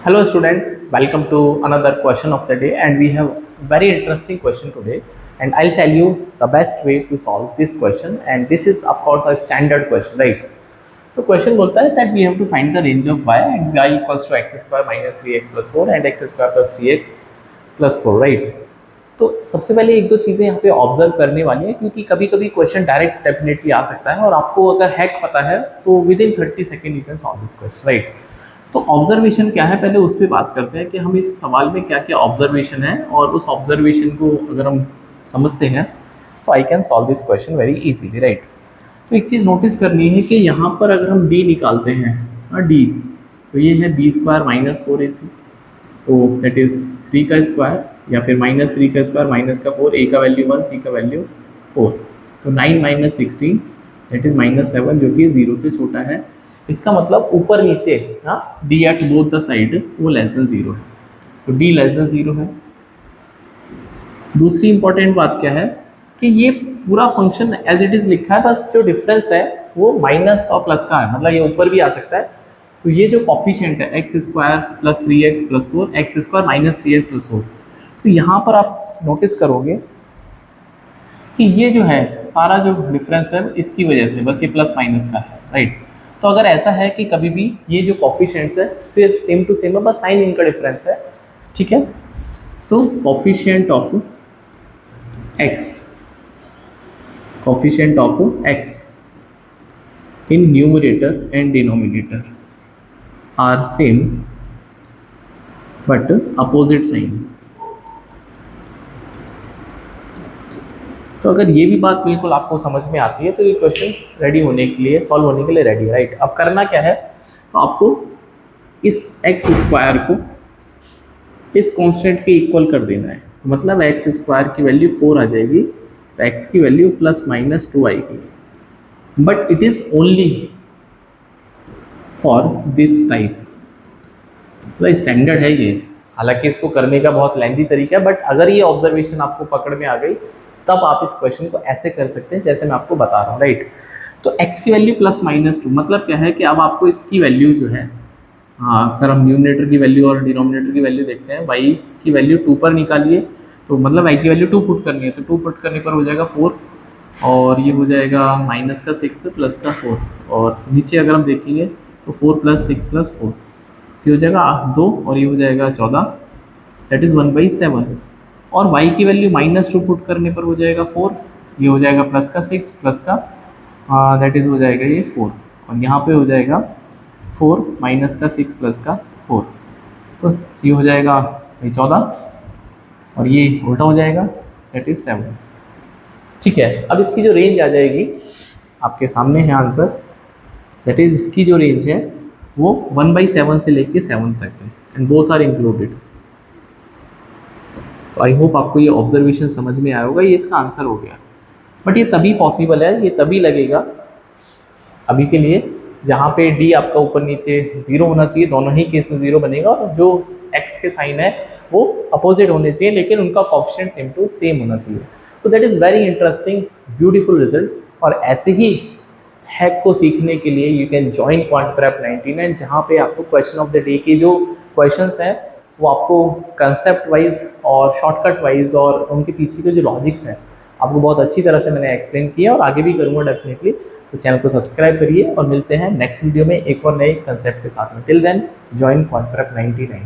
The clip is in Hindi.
Hello students, welcome to another question of the day, and we have very interesting question today, and I'll tell you the best way to solve this question, and this is of course a standard question, right? तो क्वेश्चन बोलता है that we have to find the range of y and y equals to x square minus 3x plus 4 and x square plus 3x plus 4, right? तो सबसे पहले एक दो चीज़ें यहाँ पे ऑब्जर्व करने वाली है, क्योंकि कभी कभी क्वेश्चन डायरेक्ट डेफिनेटली आ सकता है और आपको अगर हैक पता है तो with in 30 second you can solve this question, right? तो ऑब्जर्वेशन क्या है, पहले उस पर बात करते हैं कि हम इस सवाल में क्या क्या ऑब्जर्वेशन है, और उस ऑब्जर्वेशन को अगर हम समझते हैं तो I can solve this question very easily, right? तो एक चीज़ नोटिस करनी है कि यहाँ पर अगर हम डी निकालते हैं, डी, तो ये है बी स्क्वायर माइनस 4ac, तो दैट इज 3 का स्क्वायर या फिर माइनस 3 का स्क्वायर माइनस का 4, ए का वैल्यू 1, सी का वैल्यू 4, तो 9 माइनस 16 दैट इज माइनस 7, जो कि 0 से छोटा है। इसका मतलब ऊपर नीचे D at both the side वो लेस देन 0 है, तो डी लेस देन 0 है। दूसरी इंपॉर्टेंट बात क्या है कि ये पूरा फंक्शन एज इट इज लिखा है, बस जो डिफरेंस है वो माइनस और प्लस का है, मतलब ये ऊपर भी आ सकता है। तो ये जो कॉफिशिएंट है x square plus 3x plus 4, x square minus 3x plus 4, तो यहाँ पर आप नोटिस करोगे कि ये जो है सारा जो डिफरेंस है इसकी वजह से बस ये प्लस माइनस का है, राइट? तो अगर ऐसा है कि कभी भी ये जो कॉफिशिएंट्स है सिर्फ सेम टू सेम है, बस साइन इनका डिफरेंस है, ठीक है? तो coefficient of X in numerator and denominator are same but opposite sign. तो अगर ये भी बात बिल्कुल आपको समझ में आती है तो ये क्वेश्चन रेडी होने के लिए, सॉल्व होने के लिए रेडी है, राइट? अब करना क्या है, तो आपको इस एक्स स्क्वायर को इस कांस्टेंट के इक्वल कर देना है, तो मतलब एक्स स्क्वायर की वैल्यू 4 आ जाएगी, तो एक्स की वैल्यू प्लस माइनस 2 आएगी, but it is only for this type, मतलब स्टैंडर्ड है ये। हालांकि इसको करने का बहुत लेंथी तरीका है, बट अगर ये ऑब्जर्वेशन आपको पकड़ में आ गई तब आप इस क्वेश्चन को ऐसे कर सकते हैं जैसे मैं आपको बता रहा हूँ, राइट? तो x की वैल्यू प्लस माइनस 2, मतलब क्या है कि अब आपको इसकी वैल्यू जो है, अगर हम न्यूमरेटर की वैल्यू और डिनोमिनेटर की वैल्यू देखते हैं, y की वैल्यू 2 पर निकालिए, तो मतलब y की वैल्यू 2 पुट करनी है, तो 2 पुट करने पर हो जाएगा 4, और ये हो जाएगा माइनस का 6 प्लस का 4, और नीचे अगर हम देखेंगे तो 4 प्लस 6 प्लस 4, ये हो जाएगा 2, और ये हो जाएगा 14, दैट इज़ 1/7, और y की वैल्यू माइनस 2 पुट करने पर हो जाएगा 4, ये हो जाएगा प्लस का 6 प्लस का दैट इज़ हो जाएगा ये 4, और यहाँ पे हो जाएगा 4 माइनस का 6 प्लस का 4, तो ये हो जाएगा ये 14, और ये उल्टा हो जाएगा दैट इज़ 7, ठीक है? अब इसकी जो रेंज आ जाएगी आपके सामने है आंसर, दैट इज़ इसकी जो रेंज है वो 1/7 से लेके 7 तक है, एंड बोथ आर इंक्लूडेड। तो आई होप आपको ये ऑब्जर्वेशन समझ में आया होगा, ये इसका आंसर हो गया। बट ये तभी पॉसिबल है, ये तभी लगेगा अभी के लिए जहाँ पे डी आपका ऊपर नीचे 0 होना चाहिए, दोनों ही केस में 0 बनेगा, और जो एक्स के साइन है वो अपोजिट होने चाहिए, लेकिन उनका कोएफिशिएंट सेम टू सेम होना चाहिए। So that is very interesting, beautiful result. और ऐसे ही हैक को सीखने के लिए you can join Quant Prep 99, जहाँ पे आपको क्वेश्चन ऑफ द डे के जो क्वेश्चंस हैं वो आपको कंसेप्ट वाइज और शॉर्टकट वाइज और उनके पीछे के जो लॉजिक्स हैं आपको बहुत अच्छी तरह से मैंने एक्सप्लेन किया, और आगे भी करूँगा डेफिनेटली। तो चैनल को सब्सक्राइब करिए, और मिलते हैं नेक्स्ट वीडियो में एक और नए कंसेप्ट के साथ में। Till then join Quant Prep 99।